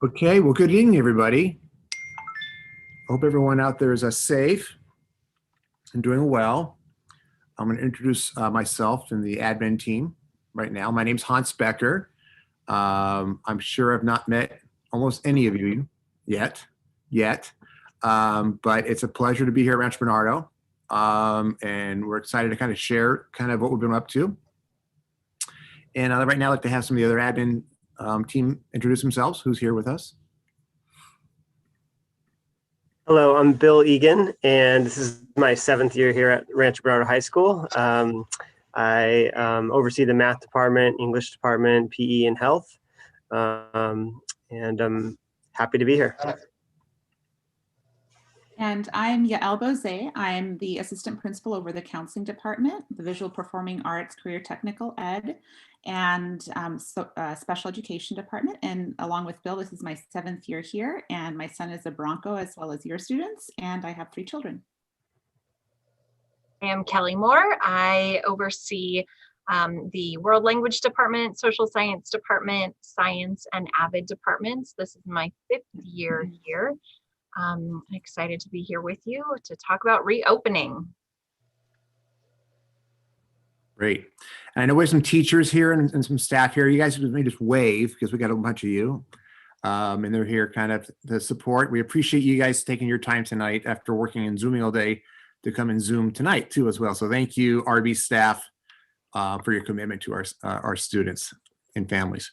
Okay, well, good evening, everybody. Hope everyone out there is safe and doing well. I'm going to introduce myself and the admin team right now. My name's Hans Becker. I'm sure I've not met almost any of you yet, but it's a pleasure to be here at Rancho Bernardo, and we're excited to kind of share kind of what we've been up to. And right now, I'd like to have some of the other admin team introduce themselves. Who's here with us? Hello, I'm Bill Egan, and this is my 7th year here at Rancho Bernardo High School. I oversee the math department, English department, PE, and health, and I'm happy to be here. And I'm Yael Bose. I'm the assistant principal over the counseling department, the visual performing arts, career technical ed, and special education department. And along with Bill, this is my 7th year here, and my son is a Bronco as well as your students, and I have 3 children. I am Kelly Moore. I oversee the world language department, social science department, science, and AVID departments. This is my 5th year here. I'm excited to be here with you to talk about reopening. Great. And I know we have some teachers here and some staff here. You guys may just wave because we got a bunch of you. And they're here kind of to support. We appreciate you guys taking your time tonight after working and Zooming all day to come and Zoom tonight too as well. So thank you, RB staff, for your commitment to our students and families.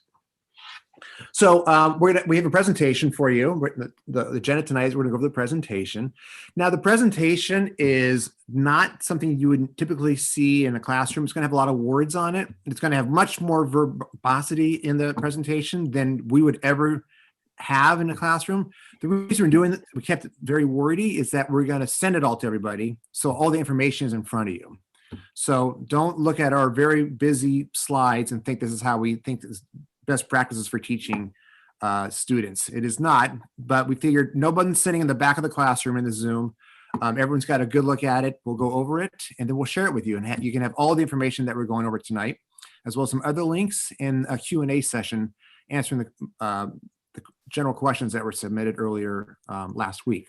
So we have a presentation for you. The agenda tonight is we're going to go over the presentation. Now, the presentation is not something you would typically see in a classroom. It's going to have a lot of words on it. It's going to have much more verbosity in the presentation than we would ever have in a classroom. The reason we're doing it, we kept it very wordy, is that we're going to send it all to everybody. So all the information is in front of you. So don't look at our very busy slides and think this is how we think this best practices for teaching students. It is not, but we figured nobody's sitting in the back of the classroom in the Zoom. Everyone's got a good look at it. We'll go over it and then we'll share it with you. And you can have all the information that we're going over tonight, as well as some other links and a Q&A session answering the general questions that were submitted earlier last week.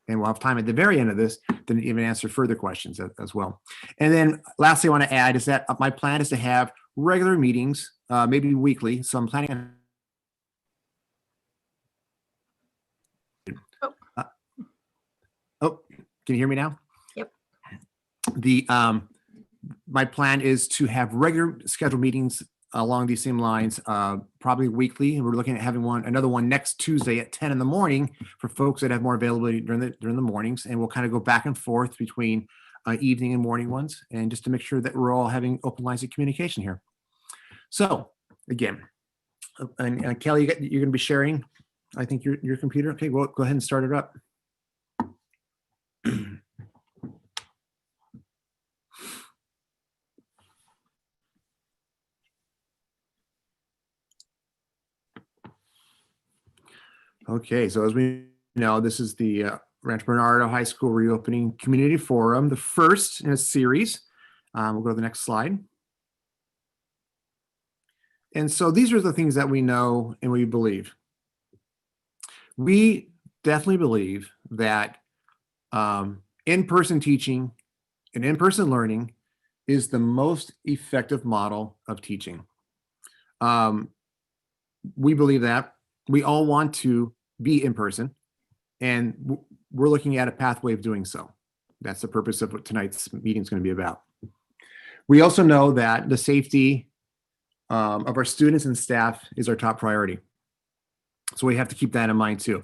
And we'll have time at the very end of this to even answer further questions as well. And then lastly, I want to add is that my plan is to have regular meetings, maybe weekly. So I'm planning on. Can you hear me now? Yep. My plan is to have regular scheduled meetings along these same lines, probably weekly. And we're looking at having another one next Tuesday at 10 in the morning for folks that have more availability during the mornings. And we'll kind of go back and forth between evening and morning ones, and just to make sure that we're all having open lines of communication here. So again, and Kelly, you're going to be sharing, I think, your computer. Okay, well, go ahead and start it up. Okay, so as we know, this is the Rancho Bernardo High School Reopening Community Forum, the first in a series. We'll go to the next slide. And so these are the things that we know and we believe. We definitely believe that in-person teaching and in-person learning is the most effective model of teaching. We believe that. We all want to be in person, and we're looking at a pathway of doing so. That's the purpose of what tonight's meeting is going to be about. We also know that the safety of our students and staff is our top priority. So we have to keep that in mind too.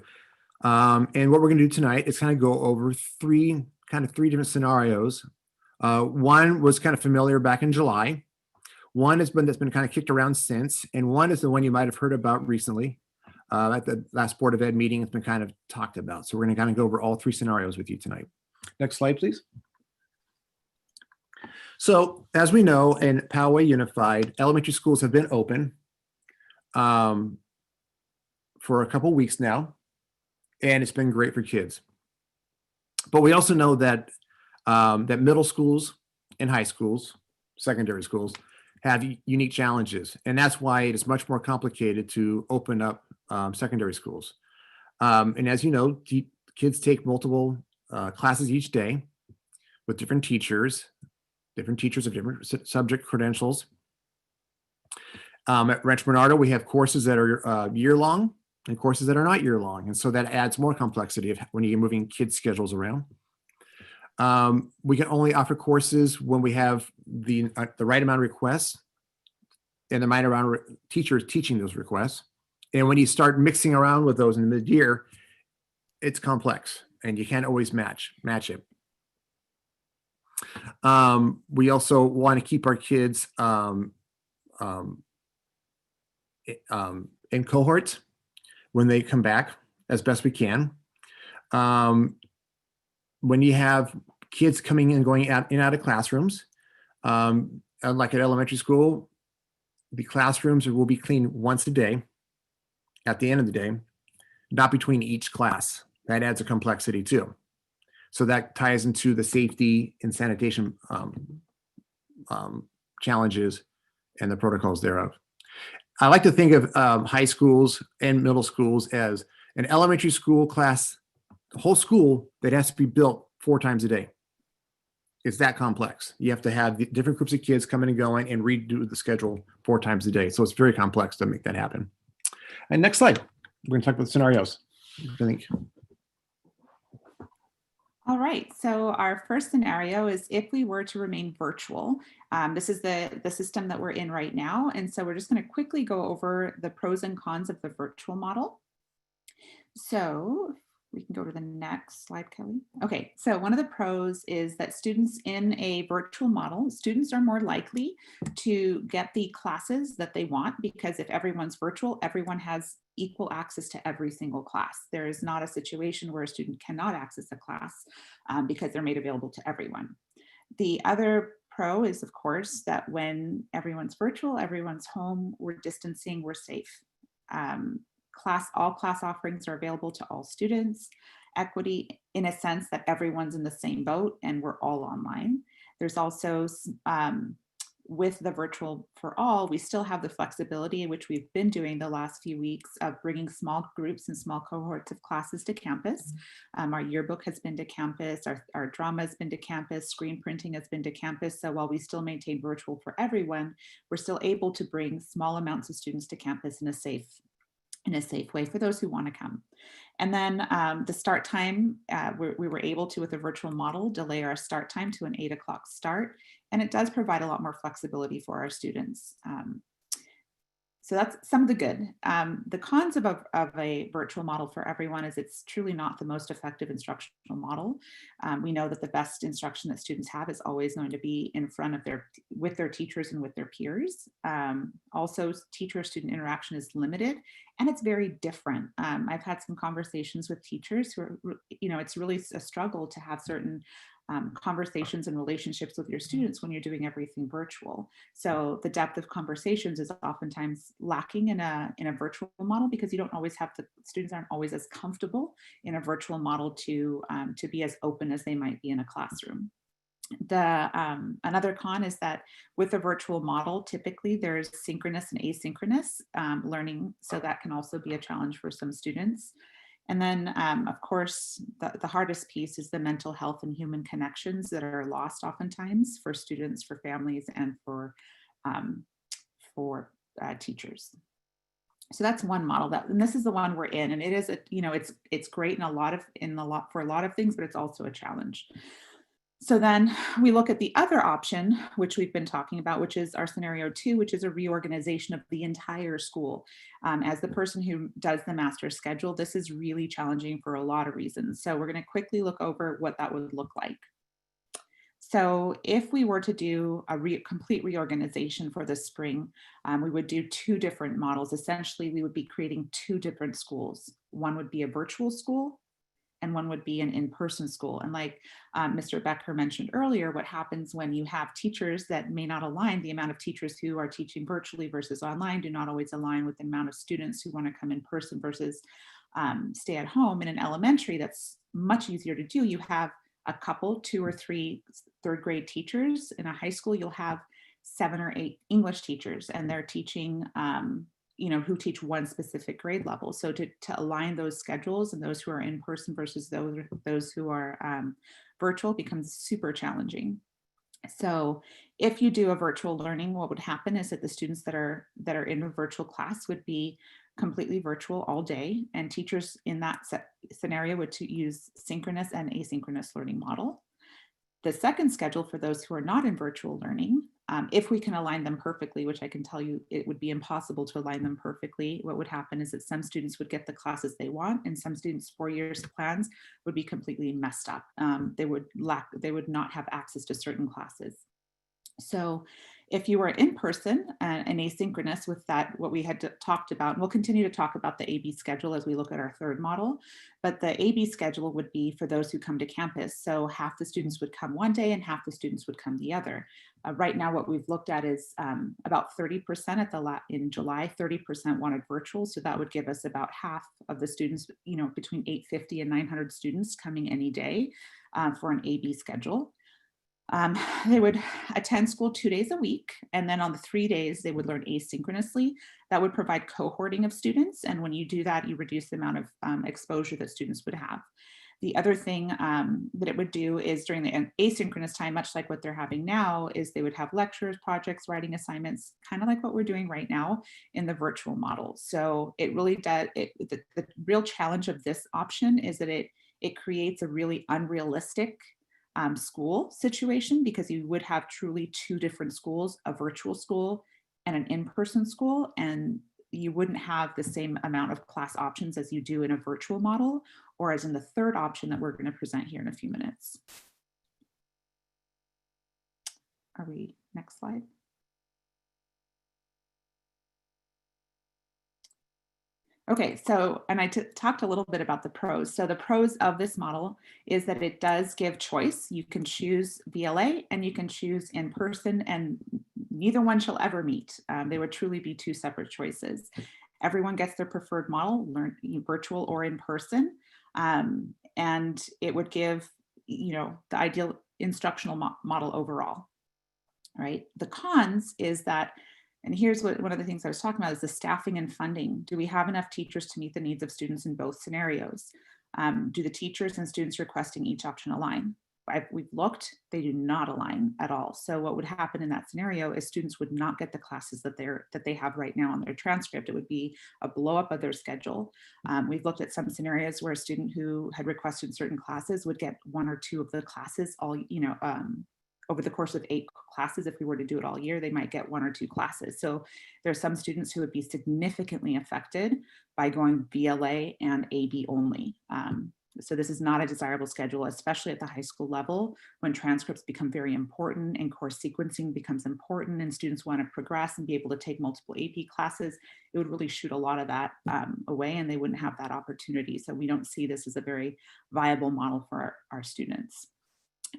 And what we're going to do tonight is kind of go over three different scenarios. One was kind of familiar back in July. One that's been kind of kicked around since, and one is the one you might have heard about recently. At the last Board of Ed meeting, it's been kind of talked about. So we're going to kind of go over all 3 scenarios with you tonight. Next slide, please. So as we know, in Poway Unified, elementary schools have been open for a couple weeks now, and it's been great for kids. But we also know that that middle schools and high schools, secondary schools, have unique challenges, and that's why it is much more complicated to open up secondary schools. And as you know, kids take multiple classes each day with different teachers of different subject credentials. At Rancho Bernardo, we have courses that are year-long and courses that are not year-long. And so that adds more complexity when you're moving kids' schedules around. We can only offer courses when we have the right amount of requests and the right amount of teachers teaching those requests. And when you start mixing around with those in the mid-year, it's complex and you can't always match it. We also want to keep our kids in cohorts when they come back as best we can. When you have kids coming and going out in and out of classrooms, like at elementary school, the classrooms will be cleaned once a day at the end of the day, not between each class. That adds a complexity too. So that ties into the safety and sanitation challenges and the protocols thereof. I like to think of high schools and middle schools as an elementary school class, the whole school that has to be built 4 times a day. It's that complex. You have to have the different groups of kids coming and going and redo the schedule 4 times a day. So it's very complex to make that happen. And next slide, we're going to talk about scenarios. I think. All right, so our first scenario is if we were to remain virtual. This is the system that we're in right now. And so we're just going to quickly go over the pros and cons of the virtual model. So we can go to the next slide, Kelly. Okay, so one of the pros is that students in a virtual model, students are more likely to get the classes that they want, because if everyone's virtual, everyone has equal access to every single class. There is not a situation where a student cannot access a class because they're made available to everyone. The other pro is, of course, that when everyone's virtual, everyone's home, we're distancing, we're safe. All class offerings are available to all students. Equity in a sense that everyone's in the same boat and we're all online. There's also, with the virtual for all, we still have the flexibility, which we've been doing the last few weeks, of bringing small groups and small cohorts of classes to campus. Our yearbook has been to campus, our drama has been to campus, screen printing has been to campus. So while we still maintain virtual for everyone, we're still able to bring small amounts of students to campus in a safe way for those who want to come. And then the start time, we were able to, with a virtual model, delay our start time to an 8 o'clock start. And it does provide a lot more flexibility for our students. So that's some of the good. The cons of a virtual model for everyone is it's truly not the most effective instructional model. We know that the best instruction that students have is always going to be in front of with their teachers and with their peers. Also, teacher-student interaction is limited and it's very different. I've had some conversations with teachers who are, it's really a struggle to have certain conversations and relationships with your students when you're doing everything virtual. So the depth of conversations is oftentimes lacking in a virtual model, because you don't always have students aren't always as comfortable in a virtual model to be as open as they might be in a classroom. Another con is that with a virtual model, typically there's synchronous and asynchronous learning. So that can also be a challenge for some students. And then, of course, the hardest piece is the mental health and human connections that are lost oftentimes for students, for families, and for teachers. So that's one model, and this is the one we're in, and it is it's great for a lot of things, but it's also a challenge. So then we look at the other option, which we've been talking about, which is our scenario 2, which is a reorganization of the entire school. As the person who does the master schedule, this is really challenging for a lot of reasons. So we're going to quickly look over what that would look like. So if we were to do a complete reorganization for the spring, we would do 2 different models. Essentially, we would be creating 2 different schools. One would be a virtual school, and one would be an in-person school. And like Mr. Becker mentioned earlier, what happens when you have teachers that may not align, the amount of teachers who are teaching virtually versus online do not always align with the amount of students who want to come in person versus stay at home. In an elementary, that's much easier to do. You have a couple, 2 or 3 third grade teachers. In a high school, you'll have 7 or 8 English teachers, and they're teaching who teach one specific grade level. So to align those schedules and those who are in person versus those who are virtual becomes super challenging. So if you do a virtual learning, what would happen is that the students that are in a virtual class would be completely virtual all day, and teachers in that scenario would use synchronous and asynchronous learning model. The second schedule for those who are not in virtual learning, if we can align them perfectly, which I can tell you it would be impossible to align them perfectly, what would happen is that some students would get the classes they want, and some students' 4 years plans would be completely messed up. They would not have access to certain classes. So if you were in person and asynchronous with that, what we had talked about, and we'll continue to talk about the AB schedule as we look at our third model, but the AB schedule would be for those who come to campus. So half the students would come one day and half the students would come the other. Right now, what we've looked at is about 30% in July, 30% wanted virtual. So that would give us about half of the students, between 850 and 900 students coming any day for an AB schedule. They would attend school 2 days a week, and then on the 3 days they would learn asynchronously. That would provide cohorting of students, and when you do that, you reduce the amount of exposure that students would have. The other thing that it would do is during the asynchronous time, much like what they're having now, is they would have lectures, projects, writing assignments, kind of like what we're doing right now in the virtual model. So it really does, the real challenge of this option is that it creates a really unrealistic school situation, because you would have truly two different schools, a virtual school and an in-person school, and you wouldn't have the same amount of class options as you do in a virtual model, or as in the third option that we're going to present here in a few minutes. Are we, next slide? Okay, so, and I talked a little bit about the pros. So the pros of this model is that it does give choice. You can choose VLA and you can choose in person, and neither one shall ever meet. They would truly be two separate choices. Everyone gets their preferred model, learn virtual or in person, and it would give, the ideal instructional model overall, right? The cons is that, and here's one of the things I was talking about, is the staffing and funding. Do we have enough teachers to meet the needs of students in both scenarios? Do the teachers and students requesting each option align? We've looked, they do not align at all. So what would happen in that scenario is students would not get the classes that they have right now on their transcript. It would be a blow up of their schedule. We've looked at some scenarios where a student who had requested certain classes would get one or two of the classes all, over the course of 8 classes. If we were to do it all year, they might get 1 or 2 classes. So there are some students who would be significantly affected by going VLA and AB only. So this is not a desirable schedule, especially at the high school level, when transcripts become very important and course sequencing becomes important and students want to progress and be able to take multiple AP classes. It would really shoot a lot of that away, and they wouldn't have that opportunity. So we don't see this as a very viable model for our students.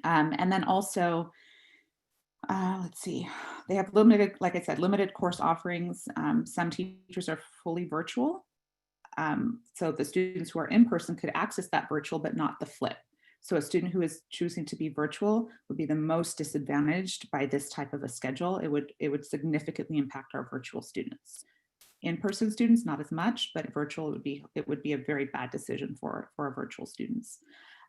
And then also, let's see, they have limited, like I said, limited course offerings. Some teachers are fully virtual. So the students who are in person could access that virtual, but not the flip. So a student who is choosing to be virtual would be the most disadvantaged by this type of a schedule. It would significantly impact our virtual students. In-person students, not as much, but virtual it would be a very bad decision for our virtual students.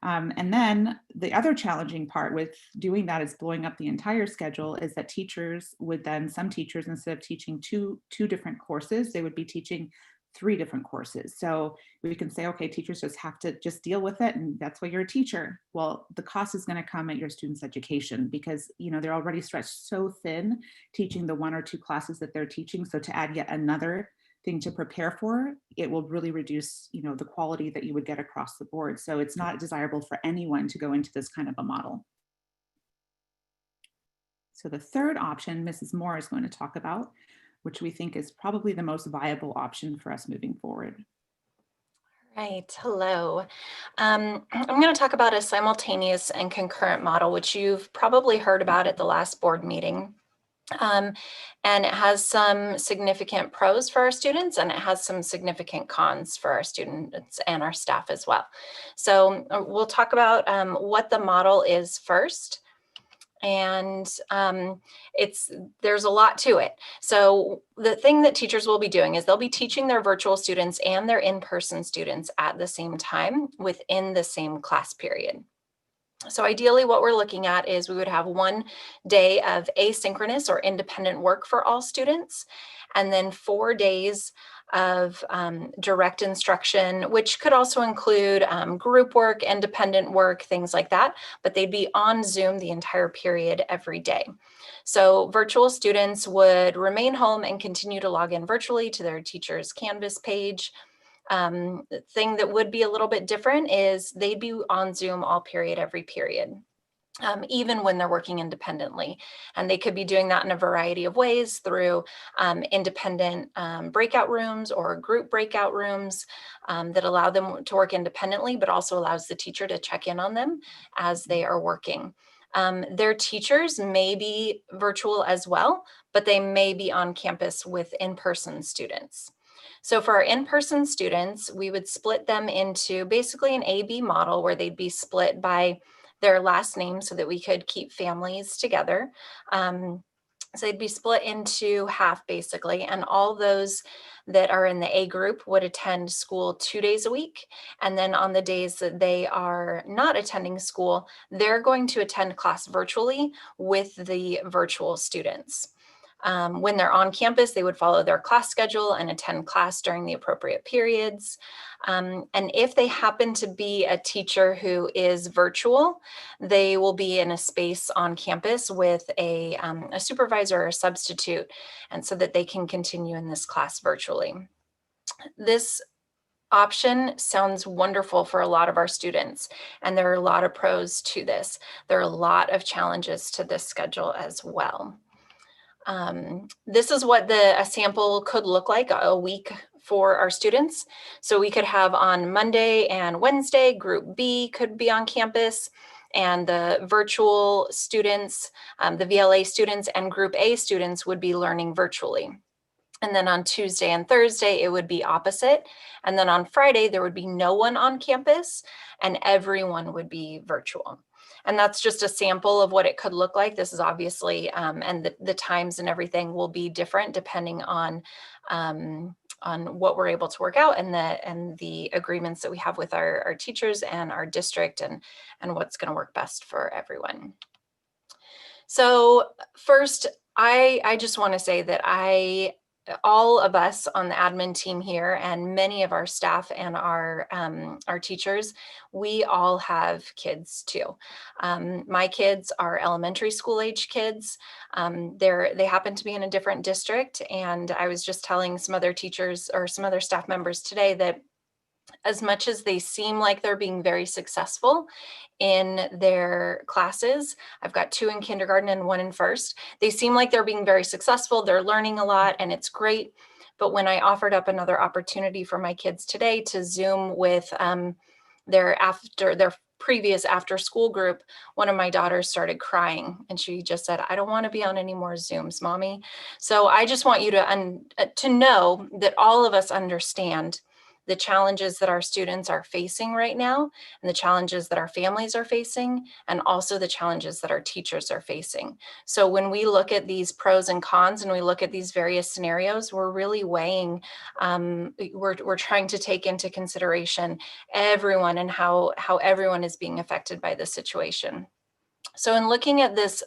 And then the other challenging part with doing that is blowing up the entire schedule is that teachers would then, some teachers, instead of teaching two different courses, they would be teaching 3 different courses. So we can say, okay, teachers just have to just deal with it, and that's why you're a teacher. Well, the cost is going to come at your students' education, because they're already stretched so thin teaching the 1 or 2 classes that they're teaching. So to add yet another thing to prepare for, it will really reduce the quality that you would get across the board. So it's not desirable for anyone to go into this kind of a model. So the third option Mrs. Moore is going to talk about, which we think is probably the most viable option for us moving forward. Right. Hello. I'm going to talk about a simultaneous and concurrent model, which you've probably heard about at the last board meeting. And it has some significant pros for our students, and it has some significant cons for our students and our staff as well. So we'll talk about what the model is first. And there's a lot to it. So the thing that teachers will be doing is they'll be teaching their virtual students and their in-person students at the same time within the same class period. So ideally what we're looking at is we would have one day of asynchronous or independent work for all students, and then 4 days of direct instruction, which could also include group work, independent work, things like that, but they'd be on Zoom the entire period every day. So virtual students would remain home and continue to log in virtually to their teacher's Canvas page. The thing that would be a little bit different is they'd be on Zoom all period, every period. Even when they're working independently. And they could be doing that in a variety of ways through independent breakout rooms or group breakout rooms that allow them to work independently, but also allows the teacher to check in on them as they are working. Their teachers may be virtual as well, but they may be on campus with in-person students. So for our in-person students, we would split them into basically an A-B model where they'd be split by their last name so that we could keep families together. So they'd be split into half basically, and all those that are in the A group would attend school 2 days a week. And then on the days that they are not attending school, they're going to attend class virtually with the virtual students. When they're on campus, they would follow their class schedule and attend class during the appropriate periods. And if they happen to be a teacher who is virtual, they will be in a space on campus with a supervisor or a substitute, and so that they can continue in this class virtually. This option sounds wonderful for a lot of our students, and there are a lot of pros to this. There are a lot of challenges to this schedule as well. This is what a sample could look like a week for our students. So we could have on Monday and Wednesday, group B could be on campus, and the virtual students, the VLA students and group A students would be learning virtually. And then on Tuesday and Thursday, it would be opposite. And then on Friday, there would be no one on campus and everyone would be virtual. And that's just a sample of what it could look like. This is obviously, and the times and everything will be different depending on what we're able to work out and the agreements that we have with our teachers and our district and what's going to work best for everyone. So first, I just want to say that all of us on the admin team here and many of our staff and our teachers, we all have kids too. My kids are elementary school age kids. They happen to be in a different district. And I was just telling some other teachers or some other staff members today that as much as they seem like they're being very successful in their classes, I've got 2 in kindergarten and 1 in first. They seem like they're being very successful. They're learning a lot and it's great. But when I offered up another opportunity for my kids today to Zoom with their previous after school group, one of my daughters started crying and she just said, "I don't want to be on any more Zooms, Mommy." So I just want you to know that all of us understand the challenges that our students are facing right now, and the challenges that our families are facing, and also the challenges that our teachers are facing. So when we look at these pros and cons and we look at these various scenarios, we're really weighing, we're trying to take into consideration everyone and how everyone is being affected by this situation. So in looking at this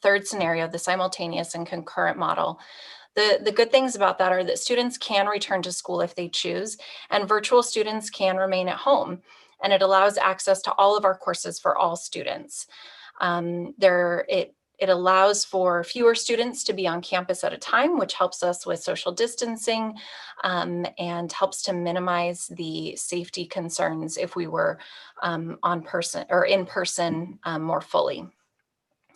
third scenario, the simultaneous and concurrent model, the good things about that are that students can return to school if they choose, and virtual students can remain at home. And it allows access to all of our courses for all students. It allows for fewer students to be on campus at a time, which helps us with social distancing and helps to minimize the safety concerns if we were on person or in person more fully.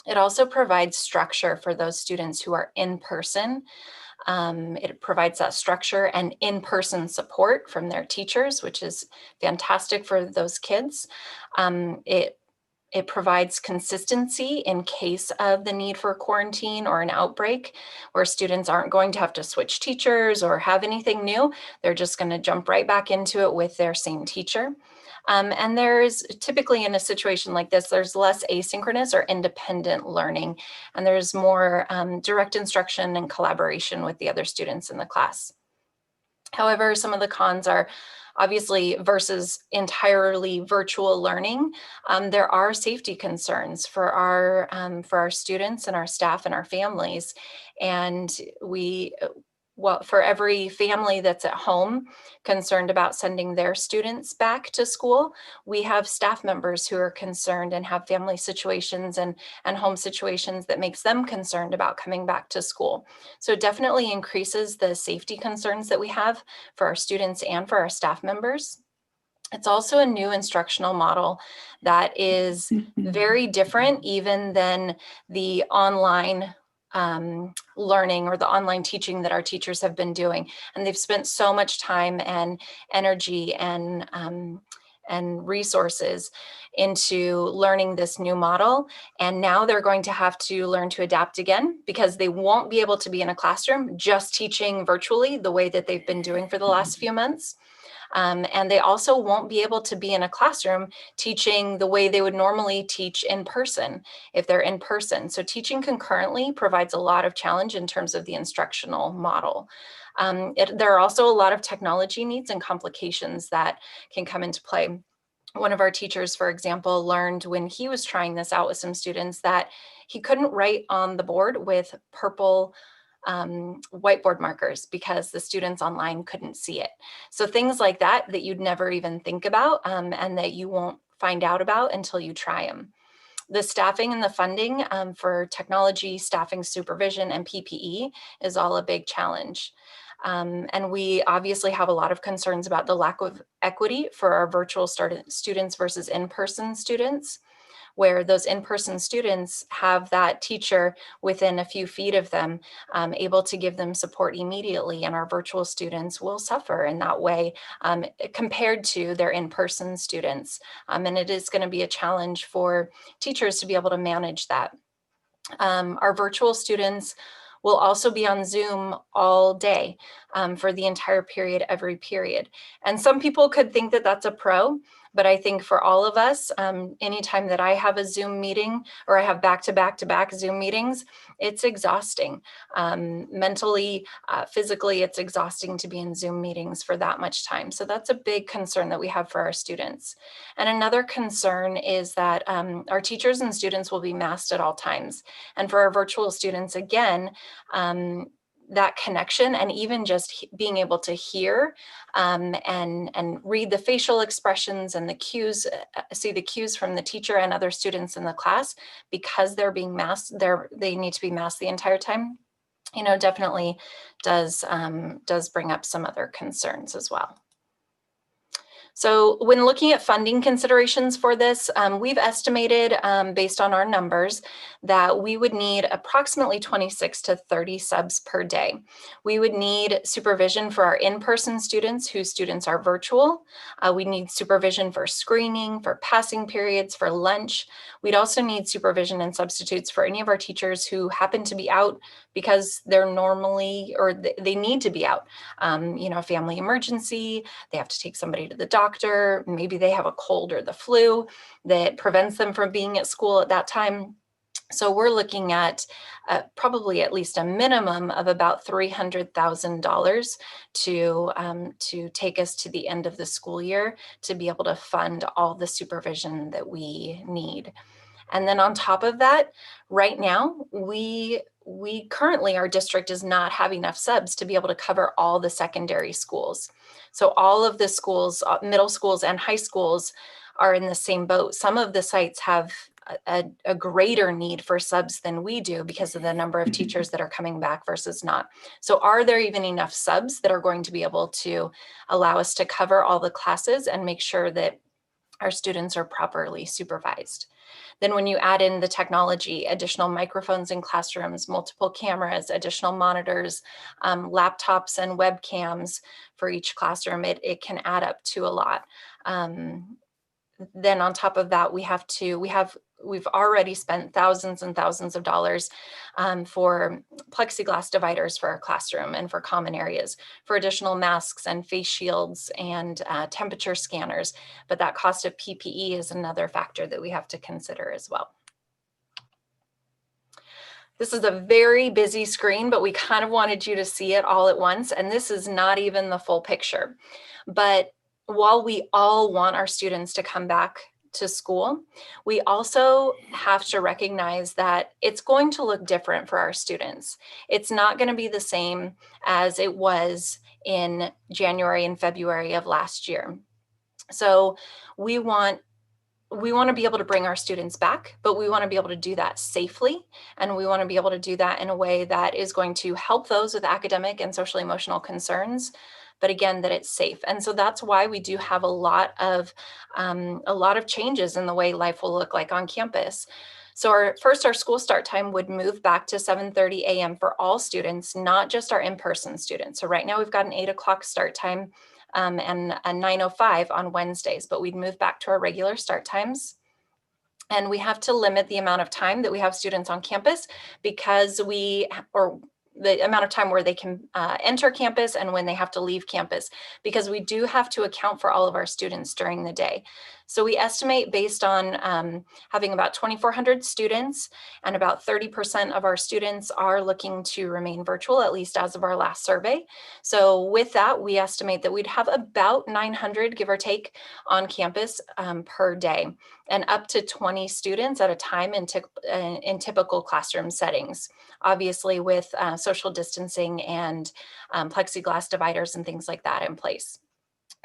It also provides structure for those students who are in person. It provides that structure and in-person support from their teachers, which is fantastic for those kids. It provides consistency in case of the need for quarantine or an outbreak, where students aren't going to have to switch teachers or have anything new. They're just going to jump right back into it with their same teacher. And there's typically in a situation like this, there's less asynchronous or independent learning, and there's more direct instruction and collaboration with the other students in the class. However, some of the cons are obviously versus entirely virtual learning. There are safety concerns for our students and our staff and our families. And for every family that's at home concerned about sending their students back to school, we have staff members who are concerned and have family situations and home situations that makes them concerned about coming back to school. So it definitely increases the safety concerns that we have for our students and for our staff members. It's also a new instructional model that is very different even than the online learning or the online teaching that our teachers have been doing. And they've spent so much time and energy and resources into learning this new model. And now they're going to have to learn to adapt again, because they won't be able to be in a classroom just teaching virtually the way that they've been doing for the last few months. And they also won't be able to be in a classroom teaching the way they would normally teach in person if they're in person. So teaching concurrently provides a lot of challenge in terms of the instructional model. There are also a lot of technology needs and complications that can come into play. One of our teachers, for example, learned when he was trying this out with some students that he couldn't write on the board with purple whiteboard markers because the students online couldn't see it. So things like that you'd never even think about and that you won't find out about until you try them. The staffing and the funding for technology, staffing, supervision, and PPE is all a big challenge. And we obviously have a lot of concerns about the lack of equity for our virtual students versus in-person students, where those in-person students have that teacher within a few feet of them, able to give them support immediately, and our virtual students will suffer in that way compared to their in-person students. And it is going to be a challenge for teachers to be able to manage that. Our virtual students will also be on Zoom all day for the entire period, every period. And some people could think that that's a pro, but I think for all of us, anytime that I have a Zoom meeting or I have back-to-back-to-back Zoom meetings, it's exhausting. Mentally, physically, it's exhausting to be in Zoom meetings for that much time. So that's a big concern that we have for our students. And another concern is that our teachers and students will be masked at all times. And for our virtual students, again, that connection and even just being able to hear and read the facial expressions and the cues, see the cues from the teacher and other students in the class, because they're being masked, they need to be masked the entire time, definitely does bring up some other concerns as well. So when looking at funding considerations for this, we've estimated based on our numbers that we would need approximately 26 to 30 subs per day. We would need supervision for our in-person students whose students are virtual. We need supervision for screening, for passing periods, for lunch. We'd also need supervision and substitutes for any of our teachers who happen to be out because they're normally, or they need to be out. Family emergency, they have to take somebody to the doctor, maybe they have a cold or the flu that prevents them from being at school at that time. So we're looking at probably at least a minimum of about $300,000 to take us to the end of the school year to be able to fund all the supervision that we need. And then on top of that, right now, we currently, our district does not have enough subs to be able to cover all the secondary schools. So all of the schools, middle schools and high schools, are in the same boat. Some of the sites have a greater need for subs than we do because of the number of teachers that are coming back versus not. So are there even enough subs that are going to be able to allow us to cover all the classes and make sure that our students are properly supervised? Then when you add in the technology, additional microphones in classrooms, multiple cameras, additional monitors, laptops and webcams for each classroom, it can add up to a lot. then on top of that, we've already spent thousands and thousands of dollars for plexiglass dividers for our classroom and for common areas, for additional masks and face shields and temperature scanners. But that cost of PPE is another factor that we have to consider as well. This is a very busy screen, but we kind of wanted you to see it all at once. And this is not even the full picture. But while we all want our students to come back to school, we also have to recognize that it's going to look different for our students. It's not going to be the same as it was in January and February of last year. So we want to be able to bring our students back, but we want to be able to do that safely. And we want to be able to do that in a way that is going to help those with academic and social emotional concerns, but again, that it's safe. And so that's why we do have a lot of changes in the way life will look like on campus. So our school start time would move back to 7:30 a.m. for all students, not just our in-person students. So right now we've got an 8 o'clock start time and a 9:05 on Wednesdays, but we'd move back to our regular start times. And we have to limit the amount of time that we have students on campus because the amount of time where they can enter campus and when they have to leave campus, because we do have to account for all of our students during the day. So we estimate, based on having about 2,400 students, and about 30% of our students are looking to remain virtual, at least as of our last survey. So with that, we estimate that we'd have about 900, give or take, on campus per day, and up to 20 students at a time in typical classroom settings, obviously with social distancing and plexiglass dividers and things like that in place.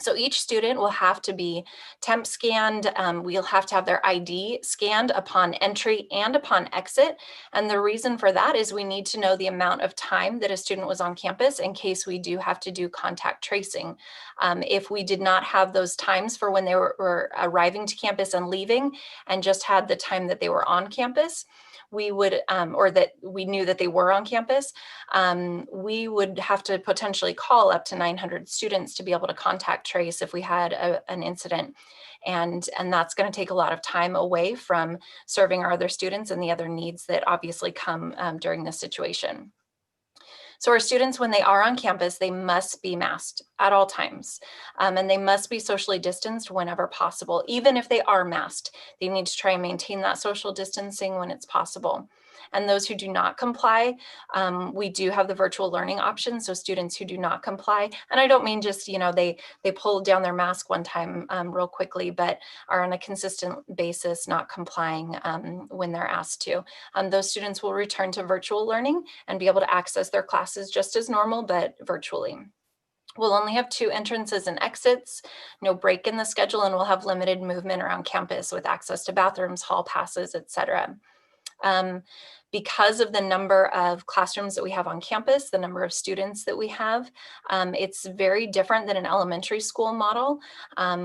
So each student will have to be temp scanned. We'll have to have their ID scanned upon entry and upon exit. And the reason for that is we need to know the amount of time that a student was on campus in case we do have to do contact tracing. If we did not have those times for when they were arriving to campus and leaving, and just had the time that they were on campus, we would, or that we knew that they were on campus, we would have to potentially call up to 900 students to be able to contact trace if we had an incident. And that's going to take a lot of time away from serving our other students and the other needs that obviously come during this situation. So our students, when they are on campus, they must be masked at all times, and they must be socially distanced whenever possible. Even if they are masked, they need to try and maintain that social distancing when it's possible. And those who do not comply, we do have the virtual learning option. So students who do not comply, and I don't mean just, they pull down their mask one time real quickly, but are on a consistent basis not complying when they're asked to. Those students will return to virtual learning and be able to access their classes just as normal, but virtually. We'll only have 2 entrances and exits, no break in the schedule, and we'll have limited movement around campus with access to bathrooms, hall passes, etc. Because of the number of classrooms that we have on campus, the number of students that we have, it's very different than an elementary school model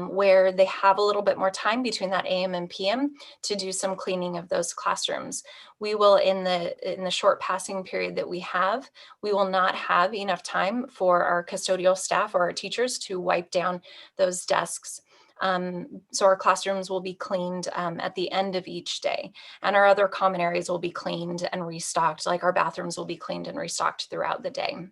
where they have a little bit more time between that AM and PM to do some cleaning of those classrooms. We will, in the short passing period that we have, we will not have enough time for our custodial staff or our teachers to wipe down those desks. So our classrooms will be cleaned at the end of each day, and our other common areas will be cleaned and restocked, like our bathrooms will be cleaned and restocked throughout the day.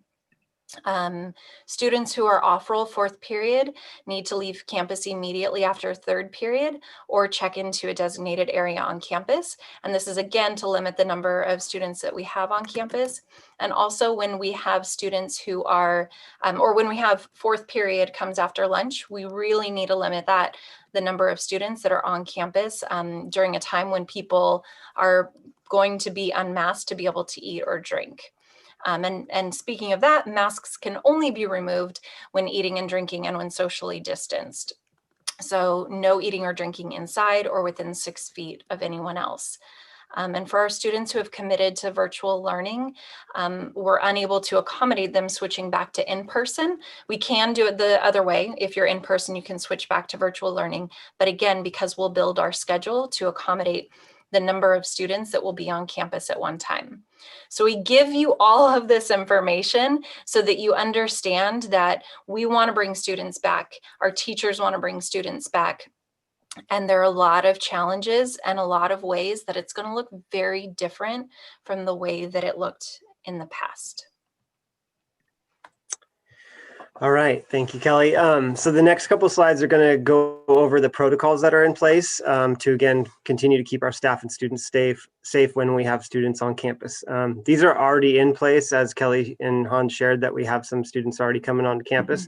Students who are off-roll 4th period need to leave campus immediately after 3rd period or check into a designated area on campus. And this is again to limit the number of students that we have on campus. And also when we have students who are, or when we have 4th period comes after lunch, we really need to limit the number of students that are on campus during a time when people are going to be unmasked to be able to eat or drink. And speaking of that, masks can only be removed when eating and drinking and when socially distanced. So no eating or drinking inside or within 6 feet of anyone else. And for our students who have committed to virtual learning, we're unable to accommodate them switching back to in-person. We can do it the other way. If you're in person, you can switch back to virtual learning. But again, because we'll build our schedule to accommodate the number of students that will be on campus at one time. So we give you all of this information so that you understand that we want to bring students back. Our teachers want to bring students back. And there are a lot of challenges and a lot of ways that it's going to look very different from the way that it looked in the past. All right, thank you, Kelly. So the next couple slides are going to go over the protocols that are in place to, again, continue to keep our staff and students safe when we have students on campus. These are already in place, as Kelly and Hans shared, that we have some students already coming on campus.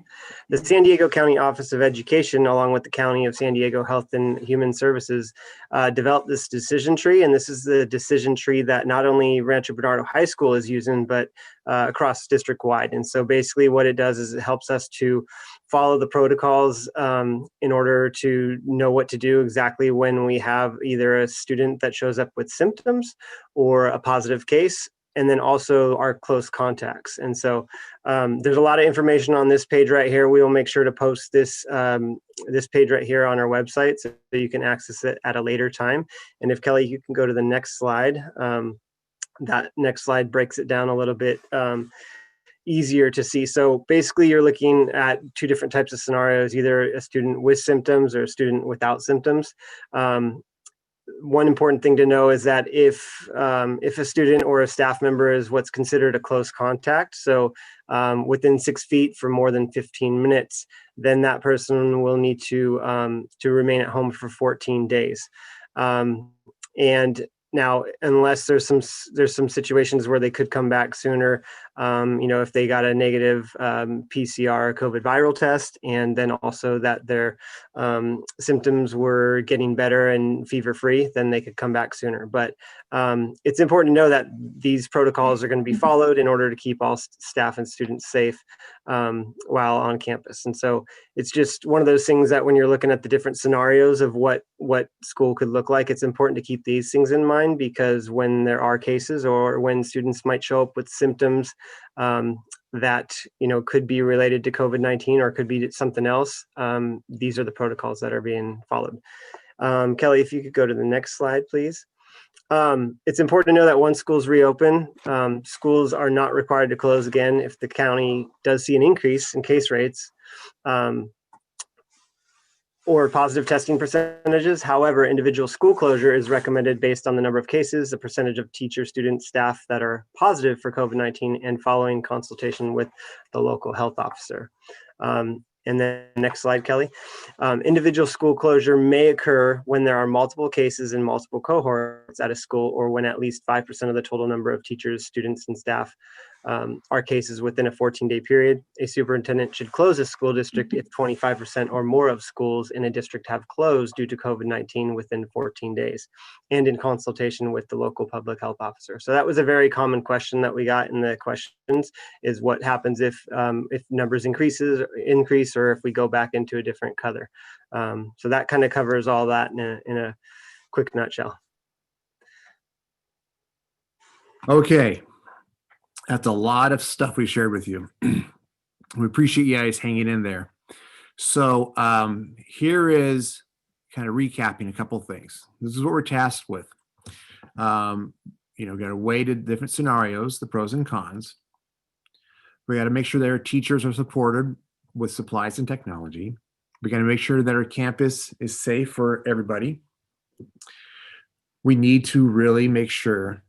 The San Diego County Office of Education, along with the County of San Diego Health and Human Services, developed this decision tree, and this is the decision tree that not only Rancho Bernardo High School is using, but across district-wide. And so basically what it does is it helps us to follow the protocols in order to know what to do exactly when we have either a student that shows up with symptoms or a positive case, and then also our close contacts. And so there's a lot of information on this page right here. We will make sure to post this this page right here on our website so you can access it at a later time. And if Kelly, you can go to the next slide. That next slide breaks it down a little bit easier to see. So basically you're looking at two different types of scenarios, either a student with symptoms or a student without symptoms. One important thing to know is that if a student or a staff member is what's considered a close contact, so within 6 feet for more than 15 minutes, then that person will need to remain at home for 14 days. And now, unless there's some situations where they could come back sooner, if they got a negative PCR COVID viral test, and then also that their symptoms were getting better and fever-free, then they could come back sooner. But it's important to know that these protocols are going to be followed in order to keep all staff and students safe while on campus. And so it's just one of those things that when you're looking at the different scenarios of what school could look like, it's important to keep these things in mind, because when there are cases or when students might show up with symptoms that could be related to COVID-19 or could be something else, these are the protocols that are being followed. Kelly, if you could go to the next slide, please. It's important to know that once schools reopen, schools are not required to close again if the county does see an increase in case rates or positive testing percentages. However, individual school closure is recommended based on the number of cases, the percentage of teachers, students, staff that are positive for COVID-19, and following consultation with the local health officer. And then next slide, Kelly. Individual school closure may occur when there are multiple cases in multiple cohorts at a school, or when at least 5% of the total number of teachers, students, and staff are cases within a 14-day period. A superintendent should close a school district if 25% or more of schools in a district have closed due to COVID-19 within 14 days, and in consultation with the local public health officer. So that was a very common question that we got in the questions, is what happens if numbers increase, or if we go back into a different color. So that kind of covers all that in a quick nutshell. Okay. That's a lot of stuff we shared with you. We appreciate you guys hanging in there. So here is kind of recapping a couple of things. This is what we're tasked with. Got to weigh the different scenarios, the pros and cons. We got to make sure that our teachers are supported with supplies and technology. We got to make sure that our campus is safe for everybody. We need to really make sure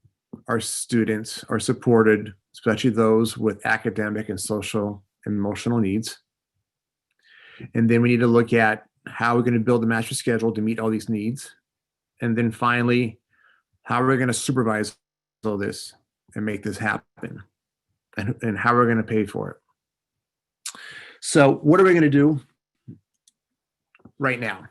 our students are supported, especially those with academic and social and emotional needs. And then we need to look at how we're going to build a master schedule to meet all these needs. And then finally, how we're going to supervise all this and make this happen, and how we're going to pay for it. So what are we going to do right now?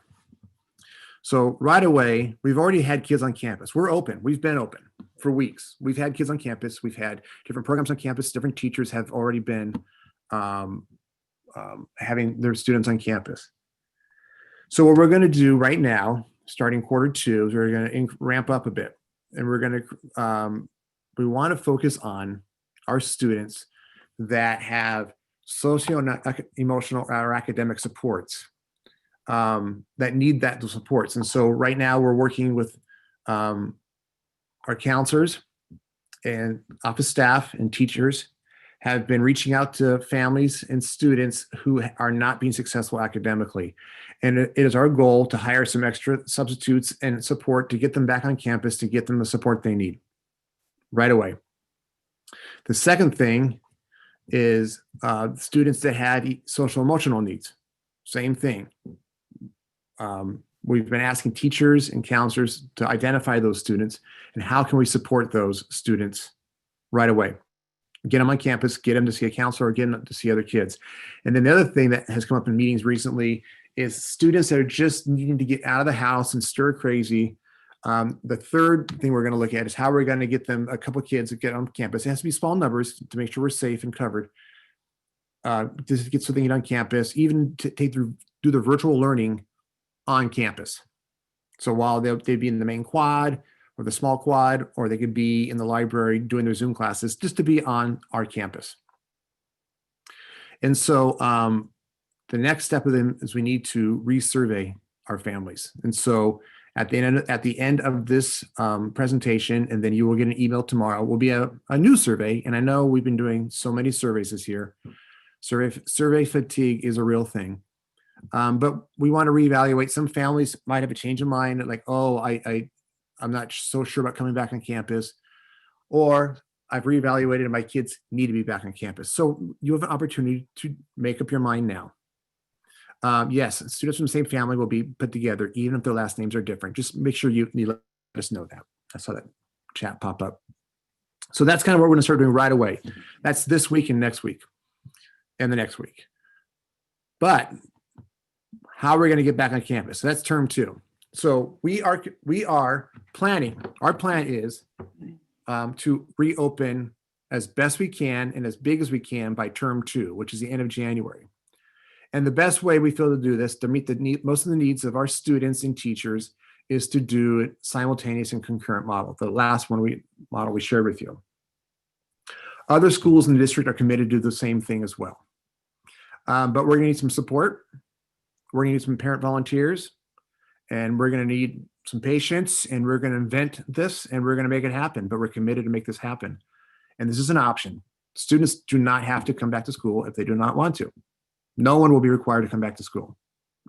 So right away, we've already had kids on campus. We're open. We've been open for weeks. We've had kids on campus. We've had different programs on campus. Different teachers have already been having their students on campus. So what we're going to do right now, starting Q2, is we're going to ramp up a bit. And we're going to, we want to focus on our students that have socio-emotional or academic supports, that need those supports. And so right now we're working with our counselors and office staff and teachers have been reaching out to families and students who are not being successful academically. And it is our goal to hire some extra substitutes and support to get them back on campus, to get them the support they need right away. The second thing is students that had social emotional needs. Same thing. We've been asking teachers and counselors to identify those students and how can we support those students right away. Get them on campus, get them to see a counselor, or get them to see other kids. And then the other thing that has come up in meetings recently is students that are just needing to get out of the house and stir crazy. The third thing we're going to look at is how we're going to get them, a couple of kids to get on campus. It has to be small numbers to make sure we're safe and covered. Just to get something on campus, even to do the virtual learning on campus. So while they'd be in the main quad or the small quad, or they could be in the library doing their Zoom classes, just to be on our campus. And so the next step of them is we need to resurvey our families. And so at the end of this presentation, and then you will get an email tomorrow, will be a new survey. And I know we've been doing so many surveys this year. Survey fatigue is a real thing. But we want to reevaluate. Some families might have a change of mind, like, oh, I'm not so sure about coming back on campus, or I've reevaluated and my kids need to be back on campus. So you have an opportunity to make up your mind now. Yes, students from the same family will be put together, even if their last names are different. Just make sure you let us know that. I saw that chat pop up. So that's kind of what we're going to start doing right away. That's this week and next week and the next week. But how are we going to get back on campus? So that's term 2. So we are planning. Our plan is to reopen as best we can and as big as we can by term 2, which is the end of January. And the best way we feel to do this, to meet most of the needs of our students and teachers, is to do it simultaneous and concurrent model. The last model we shared with you. Other schools in the district are committed to do the same thing as well. But we're going to need some support. We're going to need some parent volunteers, and we're going to need some patience, and we're going to invent this, and we're going to make it happen. But we're committed to make this happen. And this is an option. Students do not have to come back to school if they do not want to. No one will be required to come back to school.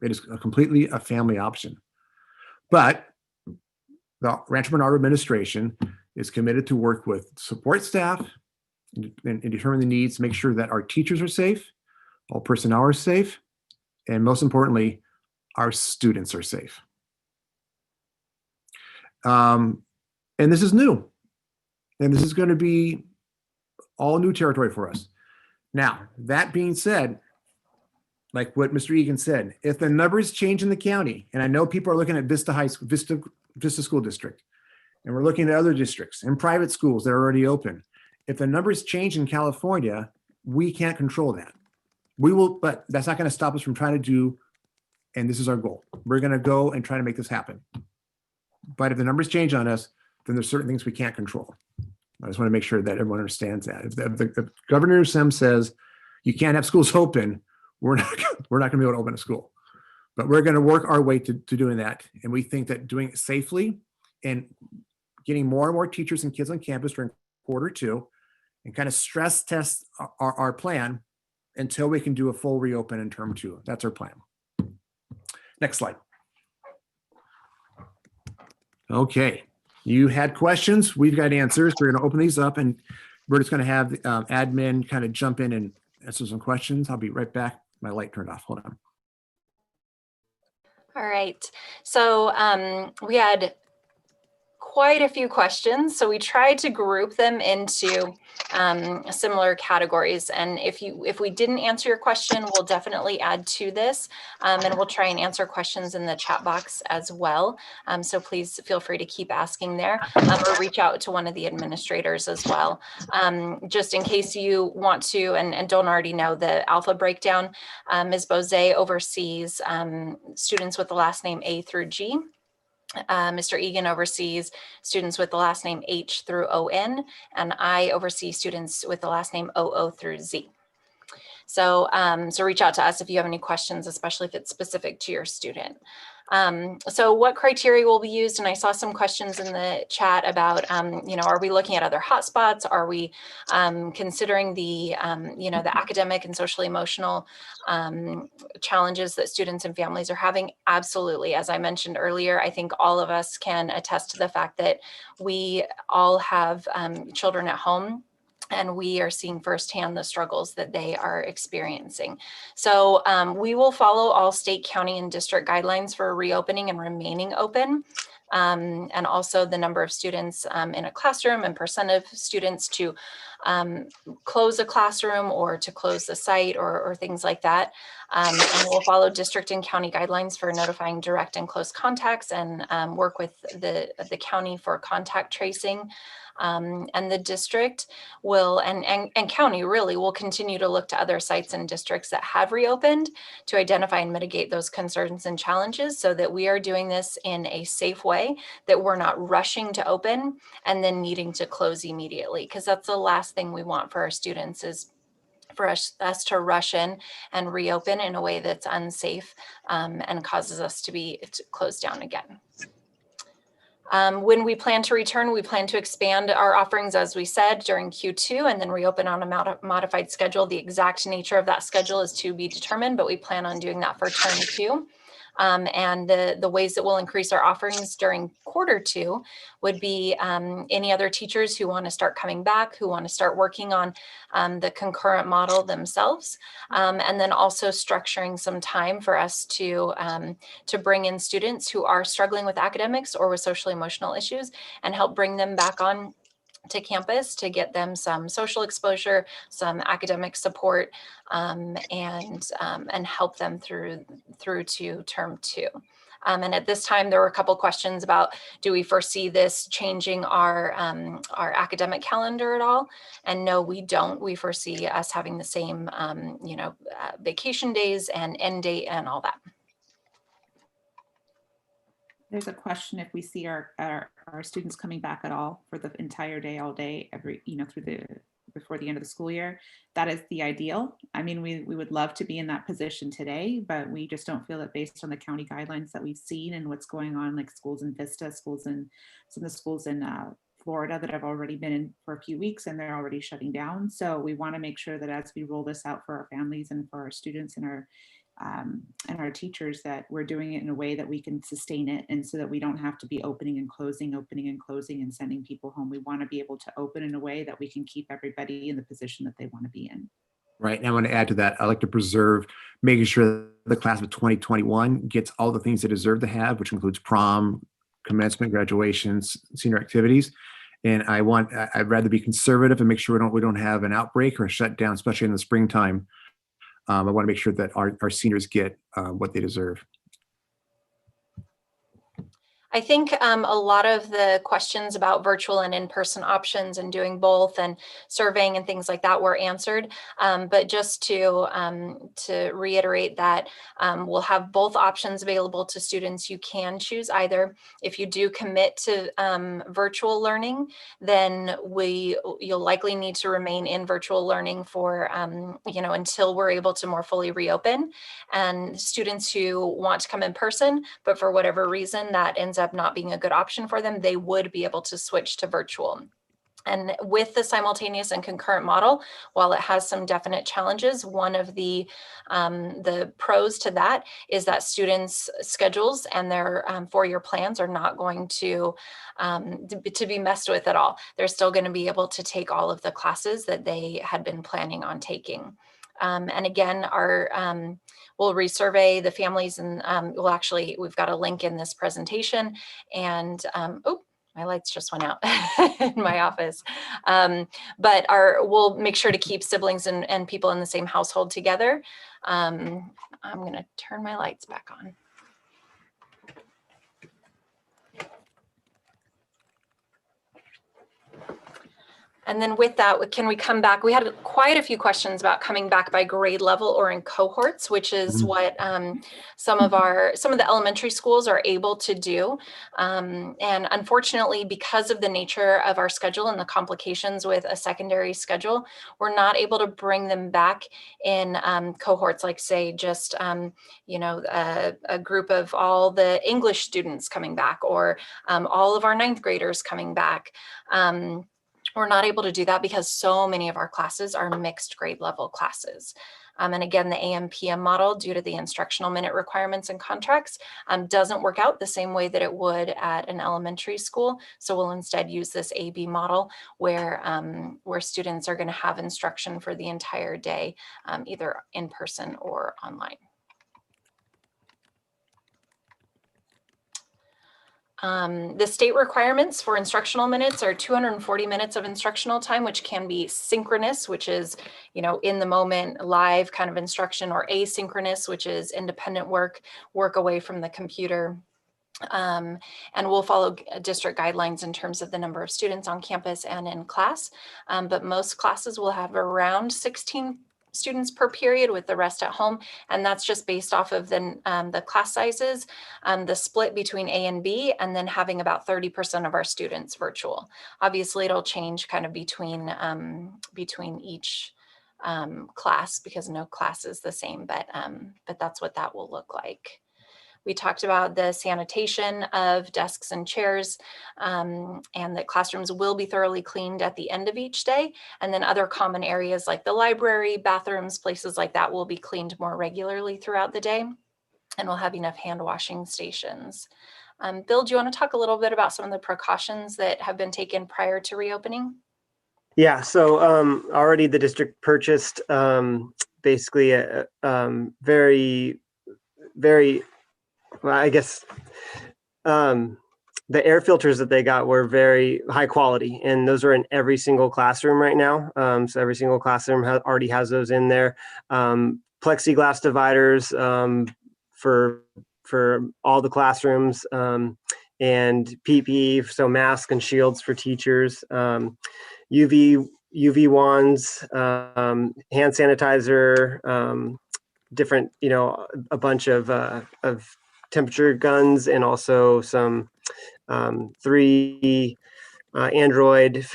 It is completely a family option. But the Rancho Bernardo administration is committed to work with support staff and determine the needs, make sure that our teachers are safe, all personnel are safe, and most importantly, our students are safe. And this is new. And this is going to be all new territory for us. Now, that being said, like what Mr. Egan said, if the numbers change in the county, and I know people are looking at Vista School District, and we're looking at other districts and private schools that are already open. If the numbers change in California, we can't control that. We will, but that's not going to stop us from trying to do, and this is our goal. We're going to go and try to make this happen. But if the numbers change on us, then there's certain things we can't control. I just want to make sure that everyone understands that. If Governor Sim says you can't have schools open, we're not going to be able to open a school. But we're going to work our way to doing that. And we think that doing it safely and getting more and more teachers and kids on campus during Q2 and kind of stress test our plan until we can do a full reopen in term 2. That's our plan. Next slide. Okay, you had questions. We've got answers. We're going to open these up, and we're just going to have admin kind of jump in and answer some questions. I'll be right back. My light turned off. Hold on. All right. So we had quite a few questions. So we tried to group them into similar categories. And if we didn't answer your question, we'll definitely add to this, and we'll try and answer questions in the chat box as well. So please feel free to keep asking there, or reach out to one of the administrators as well. Just in case you want to and don't already know the alpha breakdown, Ms. Bose oversees students with the last name A through G. Mr. Egan oversees students with the last name H through ON, and I oversee students with the last name OO through Z. So, so reach out to us if you have any questions, especially if it's specific to your student. So what criteria will be used? And I saw some questions in the chat about, are we looking at other hotspots? Are we considering the academic and social emotional challenges that students and families are having? Absolutely. As I mentioned earlier, I think all of us can attest to the fact that we all have children at home, and we are seeing firsthand the struggles that they are experiencing. So we will follow all state, county, and district guidelines for reopening and remaining open. And also the number of students in a classroom and percent of students to close a classroom or to close the site or things like that. And we'll follow district and county guidelines for notifying direct and close contacts, and work with the county for contact tracing. And the district will, and county really will continue to look to other sites and districts that have reopened to identify and mitigate those concerns and challenges, so that we are doing this in a safe way, that we're not rushing to open and then needing to close immediately, because that's the last thing we want for our students, is for us to rush in and reopen in a way that's unsafe and causes us to close down again. When we plan to return, we plan to expand our offerings, as we said, during Q2, and then reopen on a modified schedule. The exact nature of that schedule is to be determined, but we plan on doing that for term 2. And the ways that we'll increase our offerings during Q2 would be any other teachers who want to start coming back, who want to start working on the concurrent model themselves, and then also structuring some time for us to bring in students who are struggling with academics or with social emotional issues, and help bring them back on to campus to get them some social exposure, some academic support, and help them through to term 2. And at this time, there were a couple questions about, do we foresee this changing our academic calendar at all? And no, we don't. We foresee us having the same, vacation days and end date and all that. There's a question if we see our students coming back at all for the entire day, all day, before the end of the school year. That is the ideal. I mean, we would love to be in that position today, but we just don't feel it based on the county guidelines that we've seen and what's going on, like schools in Vista, schools in some of the schools in Florida that have already been in for a few weeks and they're already shutting down. So we want to make sure that as we roll this out for our families and for our students and our teachers, that we're doing it in a way that we can sustain it, and so that we don't have to be opening and closing and sending people home. We want to be able to open in a way that we can keep everybody in the position that they want to be in. Right. And I want to add to that, I like to preserve making sure the class of 2021 gets all the things they deserve to have, which includes prom, commencement, graduations, senior activities. And I'd rather be conservative and make sure we don't have an outbreak or a shutdown, especially in the springtime. I want to make sure that our seniors get what they deserve. I think a lot of the questions about virtual and in-person options and doing both and surveying and things like that were answered. But just to reiterate that we'll have both options available to students. You can choose either. If you do commit to virtual learning, then you'll likely need to remain in virtual learning for until we're able to more fully reopen. And students who want to come in person, but for whatever reason that ends up not being a good option for them, they would be able to switch to virtual. And with the simultaneous and concurrent model, while it has some definite challenges, one of the pros to that is that students' schedules and their 4-year plans are not going to be messed with at all. They're still going to be able to take all of the classes that they had been planning on taking. And again, we'll resurvey the families, and we've got a link in this presentation, and my lights just went out in my office. But we'll make sure to keep siblings and people in the same household together. I'm gonna turn my lights back on. And then with that, can we come back? We had quite a few questions about coming back by grade level or in cohorts, which is what some of the elementary schools are able to do. And unfortunately, because of the nature of our schedule and the complications with a secondary schedule, we're not able to bring them back in cohorts, like say just, a group of all the English students coming back, or all of our ninth graders coming back. We're not able to do that because so many of our classes are mixed grade level classes. And again, the AM/PM model, due to the instructional minute requirements and contracts, doesn't work out the same way that it would at an elementary school. So we'll instead use this AB model where students are going to have instruction for the entire day, either in person or online. The state requirements for instructional minutes are 240 minutes of instructional time, which can be synchronous, which is, in the moment live kind of instruction, or asynchronous, which is independent work away from the computer. And we'll follow district guidelines in terms of the number of students on campus and in class. But most classes will have around 16 students per period, with the rest at home. And that's just based off of the class sizes, the split between A and B, and then having about 30% of our students virtual. Obviously, it'll change kind of between each class, because no class is the same, but that's what that will look like. We talked about the sanitation of desks and chairs, and that classrooms will be thoroughly cleaned at the end of each day. And then other common areas like the library, bathrooms, places like that will be cleaned more regularly throughout the day. And we'll have enough hand washing stations. Bill, do you want to talk a little bit about some of the precautions that have been taken prior to reopening? Yeah, so already the district purchased basically a very, very, well, I guess the air filters that they got were very high quality, and those are in every single classroom right now. So every single classroom already has those in there. Plexiglass dividers for all the classrooms, and PPE, so masks and shields for teachers. UV wands, hand sanitizer, different, a bunch of temperature guns, and also some 3 Android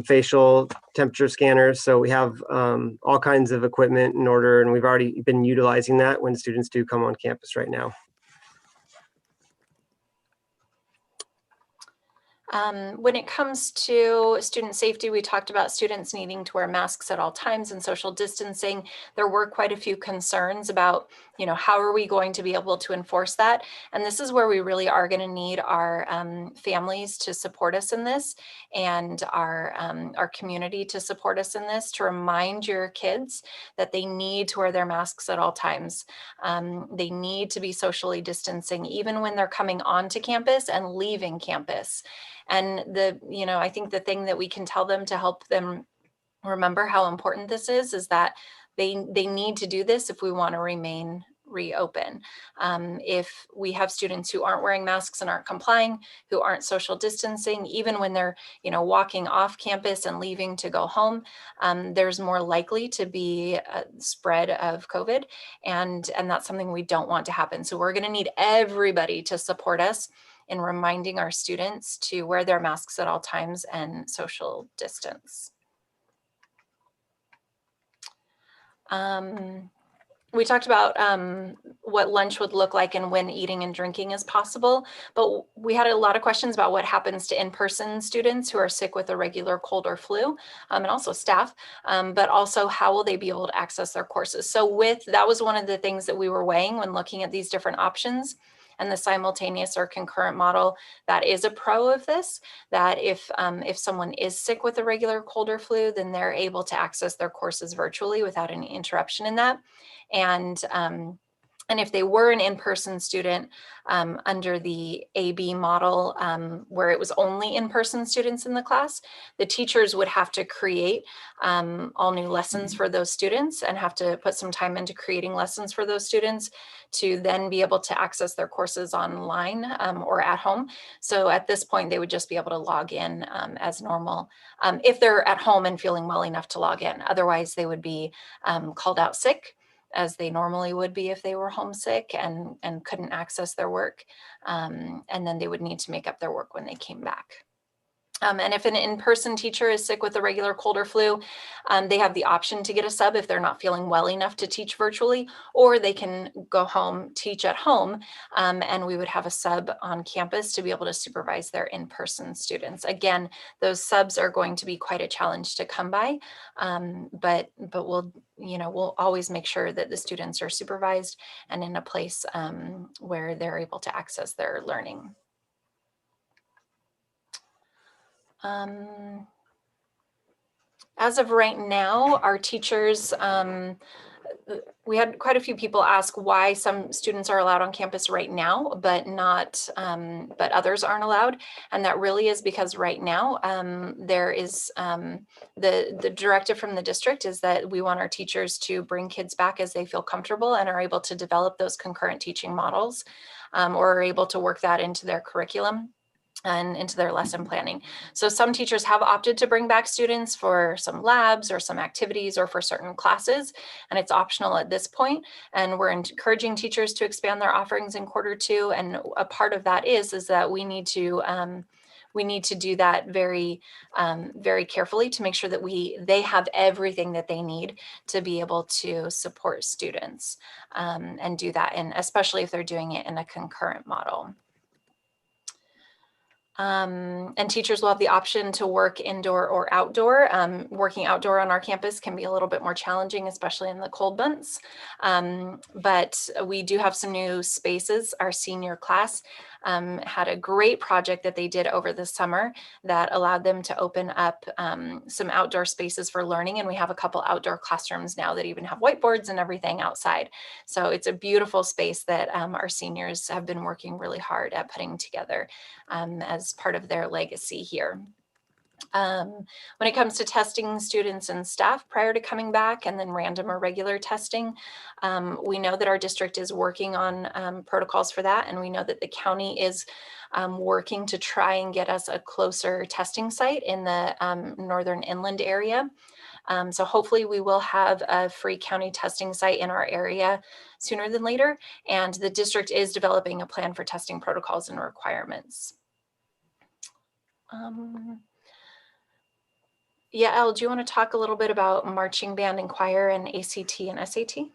facial temperature scanners. So we have all kinds of equipment in order, and we've already been utilizing that when students do come on campus right now. When it comes to student safety, we talked about students needing to wear masks at all times and social distancing. There were quite a few concerns about, how are we going to be able to enforce that? And this is where we really are going to need our families to support us in this, and our community to support us in this, to remind your kids that they need to wear their masks at all times. They need to be socially distancing, even when they're coming onto campus and leaving campus. And I think the thing that we can tell them to help them remember how important this is that they need to do this if we want to remain reopen. If we have students who aren't wearing masks and aren't complying, who aren't social distancing, even when they're, walking off campus and leaving to go home, there's more likely to be a spread of COVID. And that's something we don't want to happen. So we're going to need everybody to support us in reminding our students to wear their masks at all times and social distance. We talked about what lunch would look like and when eating and drinking is possible, but we had a lot of questions about what happens to in-person students who are sick with a regular cold or flu, and also staff, but also how will they be able to access their courses. So that was one of the things that we were weighing when looking at these different options. And the simultaneous or concurrent model, that is a pro of this, that if someone is sick with a regular cold or flu, then they're able to access their courses virtually without any interruption in that. And And if they were an in-person student under the AB model, where it was only in-person students in the class, the teachers would have to create all new lessons for those students and have to put some time into creating lessons for those students to then be able to access their courses online or at home. So at this point, they would just be able to log in as normal if they're at home and feeling well enough to log in. Otherwise, they would be called out sick, as they normally would be if they were homesick and couldn't access their work. And then they would need to make up their work when they came back. And if an in-person teacher is sick with a regular cold or flu, they have the option to get a sub if they're not feeling well enough to teach virtually, or they can go home, teach at home, and we would have a sub on campus to be able to supervise their in-person students. Again, those subs are going to be quite a challenge to come by, but we'll always make sure that the students are supervised and in a place where they're able to access their learning. As of right now, our teachers, we had quite a few people ask why some students are allowed on campus right now, but others aren't allowed. And that really is because right now there is the directive from the district is that we want our teachers to bring kids back as they feel comfortable and are able to develop those concurrent teaching models or are able to work that into their curriculum and into their lesson planning. So some teachers have opted to bring back students for some labs or some activities or for certain classes, and it's optional at this point. And we're encouraging teachers to expand their offerings in Q2. And a part of that is that we need to do that very, very carefully to make sure that they have everything that they need to be able to support students and do that, and especially if they're doing it in a concurrent model. And teachers will have the option to work indoor or outdoor. Working outdoor on our campus can be a little bit more challenging, especially in the cold months. But we do have some new spaces. Our senior class had a great project that they did over the summer that allowed them to open up some outdoor spaces for learning. And we have a couple outdoor classrooms now that even have whiteboards and everything outside. So it's a beautiful space that our seniors have been working really hard at putting together as part of their legacy here. When it comes to testing students and staff prior to coming back and then random or regular testing, we know that our district is working on protocols for that. And we know that the county is working to try and get us a closer testing site in the northern inland area. So hopefully we will have a free county testing site in our area sooner than later. And the district is developing a plan for testing protocols and requirements. Yeah, Elle, do you want to talk a little bit about marching band and choir and ACT and SAT?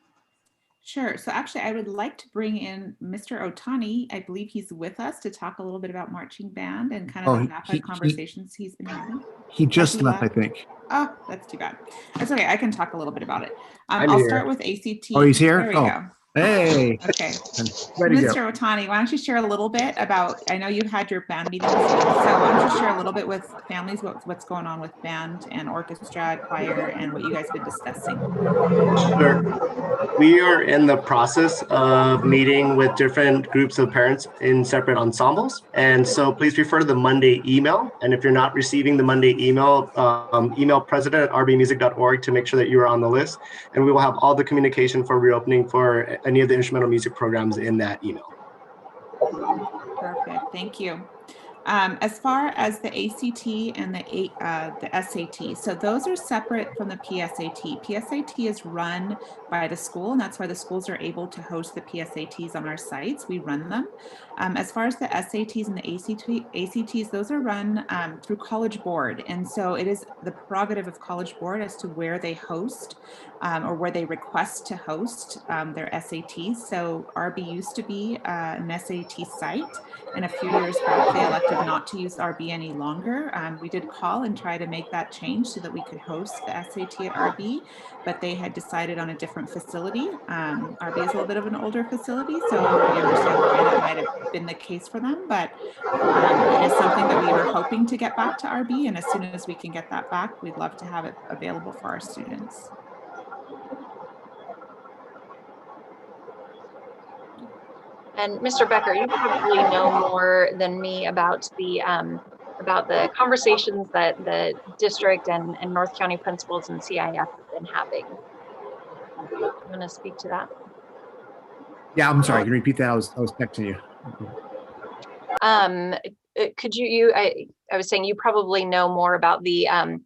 Sure. So actually, I would like to bring in Mr. Otani. I believe he's with us to talk a little bit about marching band and kind of the rapid conversations he's been having. He just left, I think. Oh, that's too bad. That's okay. I can talk a little bit about it. I'll start with ACT. Oh, he's here? There we go. Hey. Okay. Mr. Otani, why don't you share a little bit about, I know you've had your band meetings, so why don't you share a little bit with families what's going on with band and orchestra, choir, and what you guys have been discussing? Sure. We are in the process of meeting with different groups of parents in separate ensembles. And so please refer to the Monday email. And if you're not receiving the Monday email, email president@rbmusic.org to make sure that you are on the list. And we will have all the communication for reopening for any of the instrumental music programs in that email. Perfect, thank you. As far as the ACT and the SAT, so those are separate from the PSAT. PSAT is run by the school, and that's why the schools are able to host the PSATs on our sites. We run them. As far as the SATs and the ACTs, those are run through College Board. And so it is the prerogative of College Board as to where they host or where they request to host their SATs. So RB used to be an SAT site, and a few years back they elected not to use RB any longer. We did call and try to make that change so that we could host the SAT at RB, but they had decided on a different facility. RB is a little bit of an older facility, so we understand why that might have been the case for them, but it is something that we were hoping to get back to RB, and as soon as we can get that back, we'd love to have it available for our students. And Mr. Becker, you probably know more than me about the conversations that the district and North County principals and CIF have been having. You want to speak to that? Yeah, I'm sorry. Can you repeat that? I was texting you. Could I was saying you probably know more about the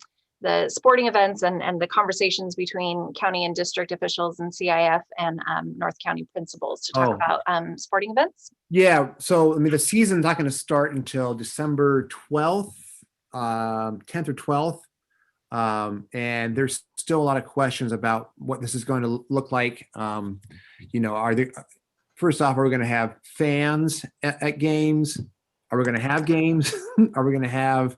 sporting events and the conversations between county and district officials and CIF and North County principals to talk about sporting events. Yeah. So, I mean, the season's not going to start until December 12th, 10th or 12th. And there's still a lot of questions about what this is going to look like. First off, are we going to have fans at games? Are we going to have games? Are we going to have,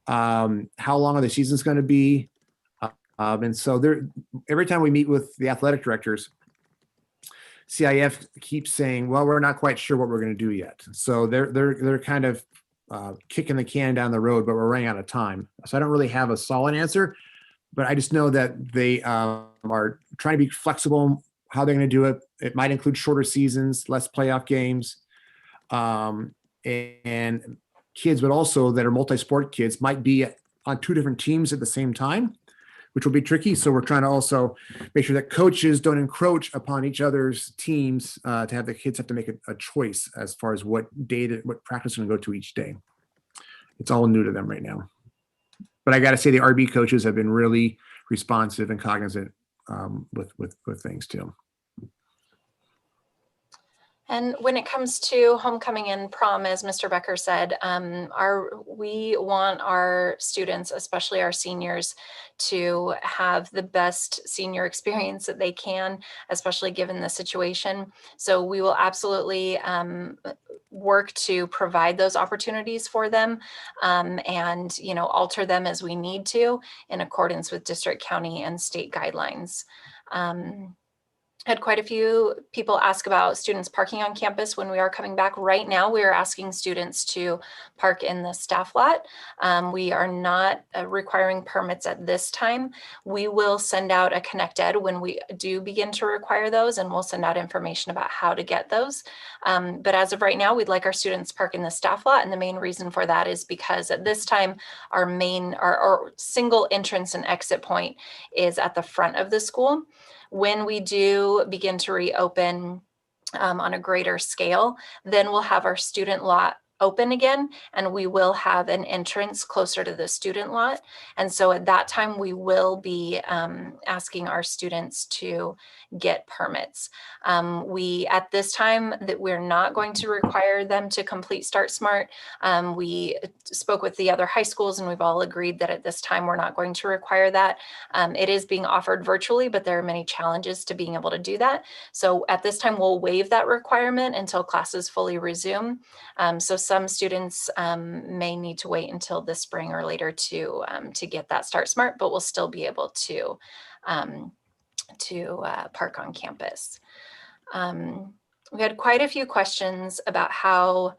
how long are the seasons going to be? And so every time we meet with the athletic directors, CIF keeps saying, well, we're not quite sure what we're going to do yet. So they're kind of kicking the can down the road, but we're running out of time. So I don't really have a solid answer, but I just know that they are trying to be flexible how they're going to do it. It might include shorter seasons, less playoff games, and kids, but also that are multi-sport kids might be on two different teams at the same time, which will be tricky. So we're trying to also make sure that coaches don't encroach upon each other's teams to have the kids have to make a choice as far as what practice they're going to go to each day. It's all new to them right now. But I got to say the RB coaches have been really responsive and cognizant with things too. And when it comes to homecoming and prom, as Mr. Becker said, we want our students, especially our seniors, to have the best senior experience that they can, especially given the situation. So we will absolutely work to provide those opportunities for them and, alter them as we need to in accordance with district, county, and state guidelines. Had quite a few people ask about students parking on campus when we are coming back. Right now, we are asking students to park in the staff lot. We are not requiring permits at this time. We will send out a Connect Ed when we do begin to require those, and we'll send out information about how to get those. But as of right now, we'd like our students park in the staff lot. And the main reason for that is because at this time, our single entrance and exit point is at the front of the school. When we do begin to reopen on a greater scale, then we'll have our student lot open again, and we will have an entrance closer to the student lot. And so at that time, we will be asking our students to get permits. At this time, that we're not going to require them to complete Start Smart. We spoke with the other high schools, and we've all agreed that at this time, we're not going to require that. It is being offered virtually, but there are many challenges to being able to do that. So at this time, we'll waive that requirement until classes fully resume. So some students may need to wait until this spring or later to get that Start Smart, but we'll still be able to park on campus. We had quite a few questions about how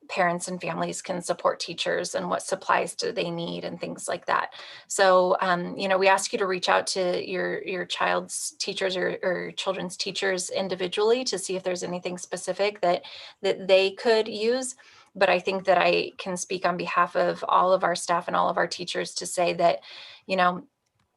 parents and families can support teachers and what supplies do they need and things like that. So, we ask you to reach out to your child's teachers or children's teachers individually to see if there's anything specific that they could use. But I think that I can speak on behalf of all of our staff and all of our teachers to say that,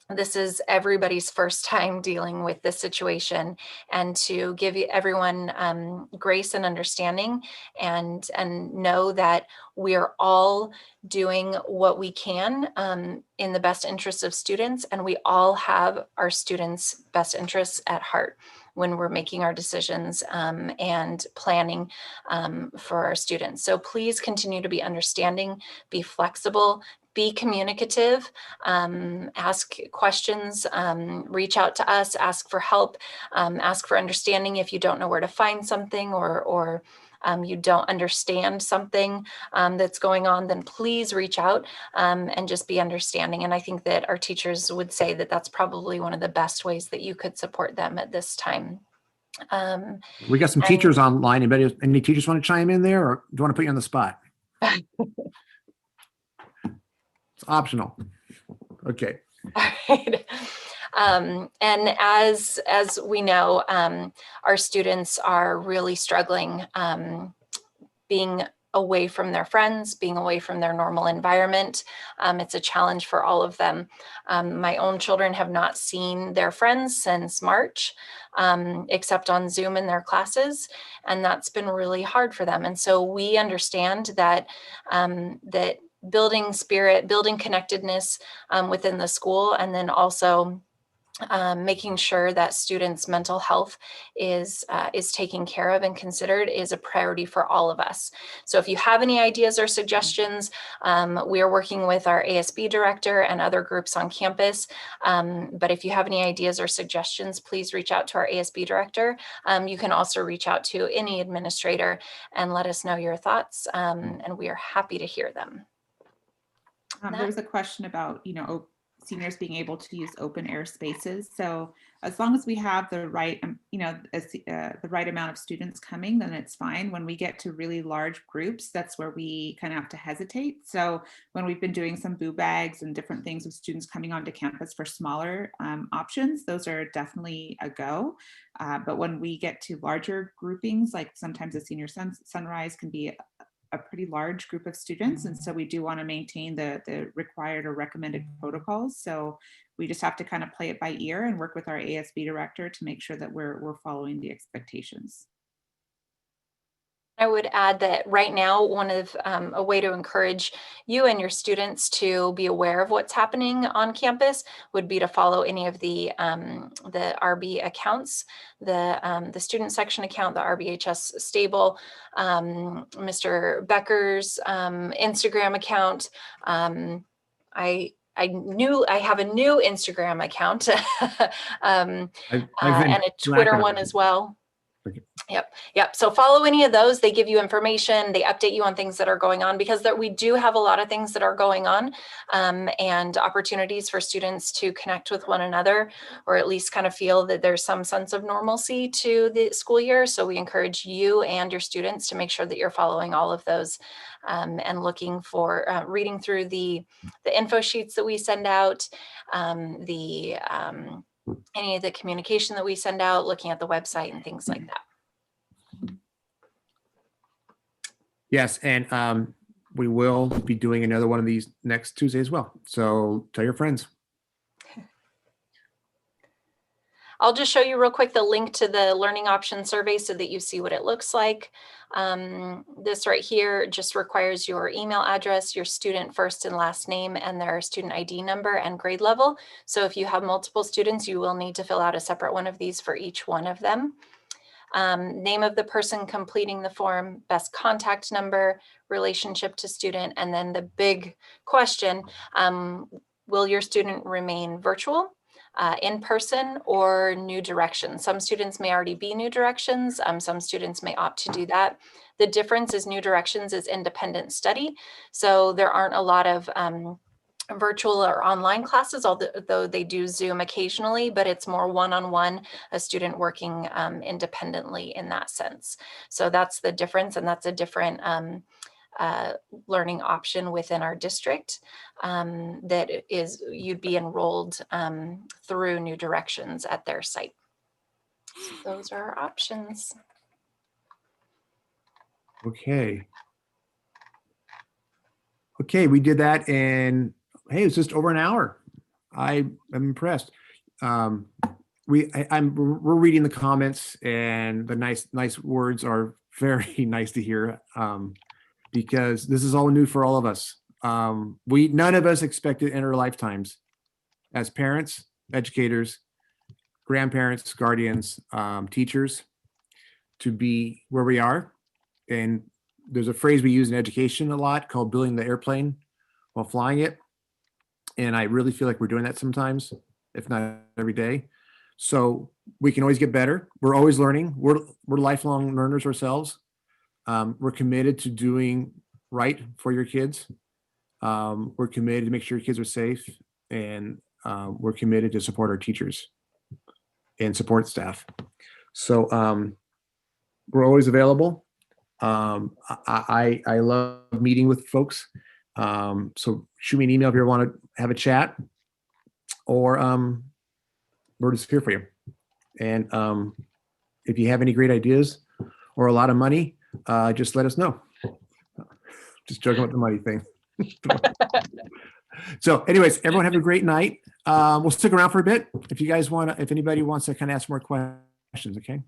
this is everybody's first time dealing with this situation, and to give everyone grace and understanding and know that we are all doing what we can in the best interests of students, and we all have our students' best interests at heart when we're making our decisions and planning for our students. So please continue to be understanding, be flexible, be communicative, ask questions, reach out to us, ask for help, ask for understanding if you don't know where to find something or you don't understand something that's going on, then please reach out and just be understanding. And I think that our teachers would say that that's probably one of the best ways that you could support them at this time. We got some teachers online. Any teachers want to chime in there, or do you want to put you on the spot? It's optional. Okay. All right. And as we know, our students are really struggling being away from their friends, being away from their normal environment. It's a challenge for all of them. My own children have not seen their friends since March, except on Zoom in their classes, and that's been really hard for them. And so we understand that that building spirit, building connectedness within the school, and then also making sure that students' mental health is taken care of and considered is a priority for all of us. So if you have any ideas or suggestions, we are working with our ASB director and other groups on campus. But if you have any ideas or suggestions, please reach out to our ASB director. You can also reach out to any administrator and let us know your thoughts, and we are happy to hear them. There was a question about, seniors being able to use open air spaces. So as long as we have the right, the right amount of students coming, then it's fine. When we get to really large groups, that's where we kind of have to hesitate. So when we've been doing some boo bags and different things with students coming onto campus for smaller options, those are definitely a go. But when we get to larger groupings, like sometimes a senior sunrise can be a pretty large group of students. And so we do want to maintain the required or recommended protocols. So we just have to kind of play it by ear and work with our ASB director to make sure that we're following the expectations. I would add that right now, one of a way to encourage you and your students to be aware of what's happening on campus would be to follow any of the RB accounts, the student section account, the RBHS stable, Mr. Becker's Instagram account. I have a new Instagram account and a Twitter one as well. Yep. So follow any of those. They give you information. They update you on things that are going on, because we do have a lot of things that are going on and opportunities for students to connect with one another, or at least kind of feel that there's some sense of normalcy to the school year. So we encourage you and your students to make sure that you're following all of those and looking for reading through the info sheets that we send out, any of the communication that we send out, looking at the website and things like that. Yes, and we will be doing another one of these next Tuesday as well. So tell your friends. I'll just show you real quick the link to the learning option survey so that you see what it looks like. This right here just requires your email address, your student first and last name, and their student ID number and grade level. So if you have multiple students, you will need to fill out a separate one of these for each one of them. Name of the person completing the form, best contact number, relationship to student, and then the big question, will your student remain virtual, in person, or new directions? Some students may already be new directions. Some students may opt to do that. The difference is new directions is independent study. So there aren't a lot of virtual or online classes, although they do Zoom occasionally, but it's more one-on-one, a student working independently in that sense. So that's the difference, and that's a different learning option within our district that is, you'd be enrolled through New Directions at their site. So those are our options. Okay, we did that in, hey, it's just over an hour. I am impressed. We're reading the comments, and the nice words are very nice to hear, because this is all new for all of us. None of us expected in our lifetimes as parents, educators, grandparents, guardians, teachers, to be where we are. And there's a phrase we use in education a lot called building the airplane while flying it. And I really feel like we're doing that sometimes, if not every day. So we can always get better. We're always learning. We're lifelong learners ourselves. We're committed to doing right for your kids. We're committed to make sure your kids are safe, and we're committed to support our teachers and support staff. So we're always available. I love meeting with folks. So shoot me an email if you want to have a chat, or we're just here for you. And if you have any great ideas or a lot of money, just let us know. Just joking with the money thing. So anyways, everyone have a great night. We'll stick around for a bit if you guys want to, if anybody wants to kind of ask more questions, okay?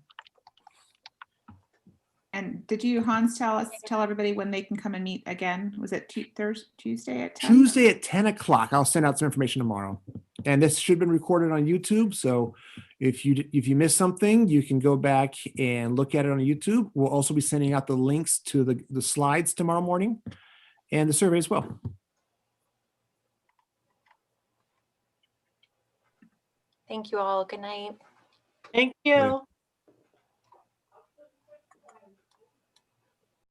And did you, Hans, tell everybody when they can come and meet again? Was it Tuesday at 10? Tuesday at 10 o'clock. I'll send out some information tomorrow. And this should have been recorded on YouTube. So if you missed something, you can go back and look at it on YouTube. We'll also be sending out the links to the slides tomorrow morning and the survey as well. Thank you all. Good night. Thank you.